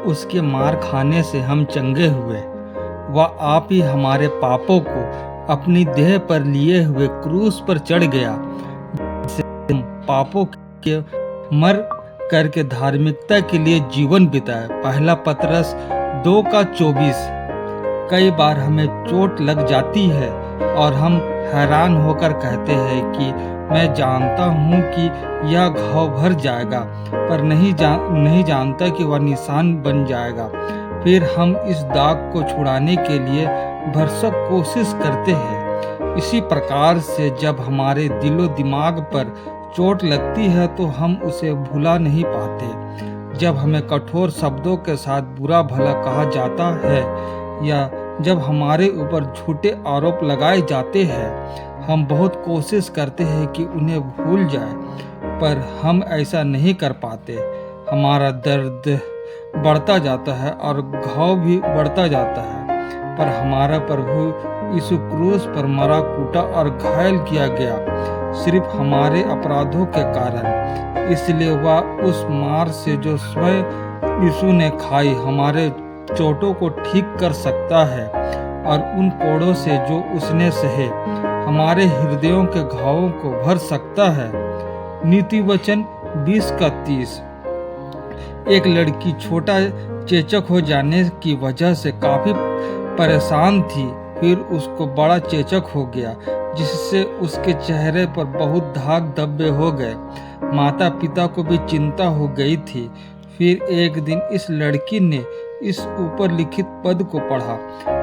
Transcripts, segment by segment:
उसके मार खाने से हम चंगे हुए। वह आप ही हमारे पापों को अपनी देह पर लिए हुए क्रूस पर चढ़ गया, जिससे हम पापों के मर करके धार्मिकता के लिए जीवन बिताए। पहला पतरस 2:24। कई बार हमें चोट लग जाती है और हम हैरान होकर कहते हैं कि मैं जानता हूँ कि यह घाव भर जाएगा, पर नहीं जानता कि वह निशान बन जाएगा। फिर हम इस दाग को छुड़ाने के लिए भरसक कोशिश करते हैं। इसी प्रकार से जब हमारे दिलो दिमाग पर चोट लगती है तो हम उसे भुला नहीं पाते। जब हमें कठोर शब्दों के साथ बुरा भला कहा जाता है या जब हमारे ऊपर झूठे आरोप लगाए जाते हैं, हम बहुत कोशिश करते हैं कि उन्हें भूल जाए, पर हम ऐसा नहीं कर पाते। हमारा दर्द बढ़ता जाता है और घाव भी बढ़ता जाता है, पर हमारा प्रभु यीशु क्रूस पर मरा कूटा और घायल किया गया सिर्फ हमारे अपराधों के कारण। इसलिए वह उस मार से जो स्वयं यीशु ने खाई हमारे चोटों को ठीक कर सकता है, और उन कोड़ों से जो उसने सहे हमारे हृदयों के घावों को भर सकता है। नीति वचन 20:30। एक लड़की छोटा चेचक हो जाने की वजह से काफी परेशान थी। फिर उसको बड़ा चेचक हो गया, जिससे उसके चेहरे पर बहुत दाग धब्बे हो गए। माता पिता को भी चिंता हो गई थी। फिर एक दिन इस लड़की ने इस ऊपर लिखित पद को पढ़ा।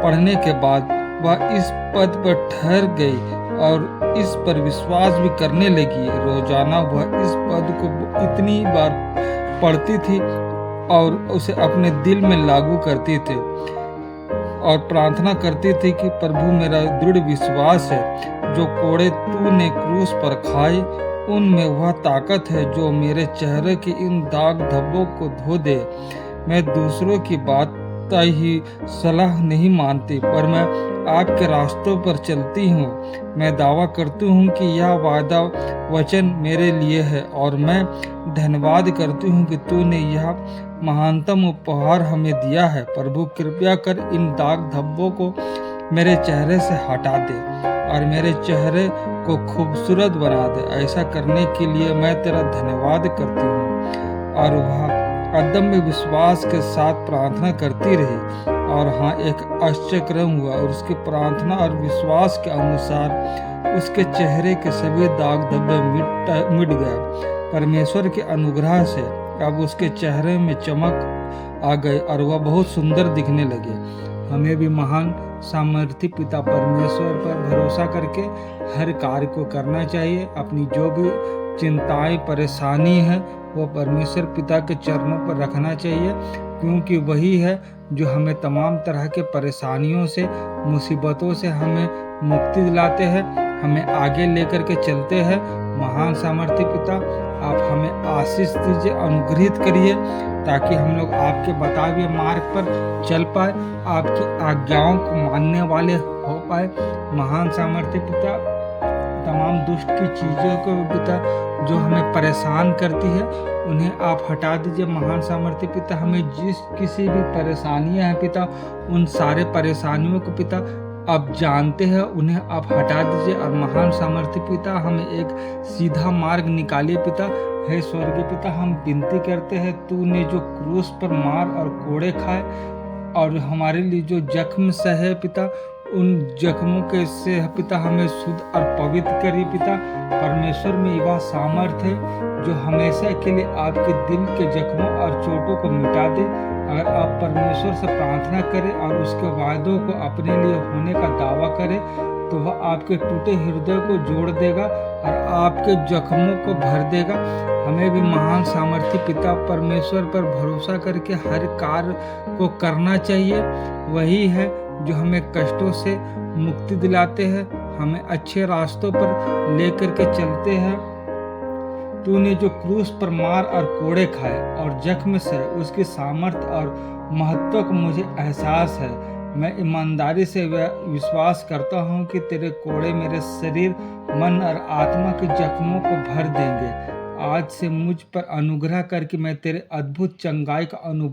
पढ़ने के बाद वह इस पद पर ठहर गई और इस पर विश्वास भी करने लगी। रोजाना वह इस पद को इतनी बार पढ़ती थी और उसे अपने दिल में लागू करती थी और प्रार्थना करती थी कि प्रभु, मेरा दृढ़ विश्वास है जो कोड़े तूने क्रूस पर खाए उनमें वह ताकत है जो मेरे चेहरे के इन दाग धब्बों को धो दे। मैं दूसरों की बात ही सलाह नहीं मानती, पर मैं आपके रास्तों पर चलती हूँ। मैं दावा करती हूँ कि यह वादा वचन मेरे लिए है और मैं धन्यवाद करती हूँ कि तूने यह महानतम उपहार हमें दिया है। प्रभु, कृपया कर इन दाग धब्बों को मेरे चेहरे से हटा दे और मेरे चेहरे को खूबसूरत बना दे। ऐसा करने के लिए मैं तेरा धन्यवाद करती हूँ। और वह अदम्य विश्वास के साथ प्रार्थना करती रही। और हाँ, एक आश्चर्यक्रम हुआ और उसकी प्रार्थना और विश्वास के अनुसार उसके चेहरे के सभी दाग धब्बे मिट गए। परमेश्वर के अनुग्रह से अब उसके चेहरे में चमक आ गई और वह बहुत सुंदर दिखने लगे। हमें भी महान सामर्थी पिता परमेश्वर पर भरोसा करके हर कार्य को करना चाहिए। अपनी जो भी चिंताएं परेशानी है वो परमेश्वर पिता के चरणों पर रखना चाहिए, क्योंकि वही है जो हमें तमाम तरह के परेशानियों से, मुसीबतों से हमें मुक्ति दिलाते हैं, हमें आगे लेकर के चलते हैं। महान सामर्थी पिता, आप हमें आशीष दीजिए, अनुग्रहित करिए, ताकि हम लोग आपके बताए हुए मार्ग पर चल पाए, आपकी आज्ञाओं को मानने वाले हो पाए। महान सामर्थी पिता, तमाम दुष्ट की चीज़ों को पिता जो हमें परेशान करती है उन्हें आप हटा दीजिए। महान सामर्थी पिता, हमें जिस किसी भी परेशानियां हैं पिता, उन सारे परेशानियों को पिता आप जानते हैं, उन्हें आप हटा दीजिए। और महान सामर्थी पिता, हमें एक सीधा मार्ग निकालिए पिता। हे स्वर्गीय पिता, हम विनती करते हैं, तूने जो क्रूस पर मार और कोड़े खाए और हमारे लिए जो जख्म सहे पिता, उन जख्मों के से पिता हमें शुद्ध और पवित्र करिए पिता। परमेश्वर में वह सामर्थ्य है जो हमेशा के लिए आपके दिल के जख्मों और चोटों को मिटा दे। अगर आप परमेश्वर से प्रार्थना करें और उसके वायदों को अपने लिए होने का दावा करें, तो वह आपके टूटे हृदय को जोड़ देगा और आपके जख्मों को भर देगा। हमें भी महान सामर्थी पिता परमेश्वर पर भरोसा करके हर कार्य को करना चाहिए। वही है जो हमें कष्टों से मुक्ति दिलाते हैं, हमें अच्छे रास्तों पर लेकर के चलते हैं। तूने जो क्रूस पर मार और कोड़े खाए और जख्म से उसकी सामर्थ्य और महत्व का मुझे एहसास है। मैं ईमानदारी से विश्वास करता हूँ कि तेरे कोड़े मेरे शरीर, मन और आत्मा के जख्मों को भर देंगे। आज से मुझ पर अनुग्रह करके मैं तेरे अद्भुत चंगाई का अनुभव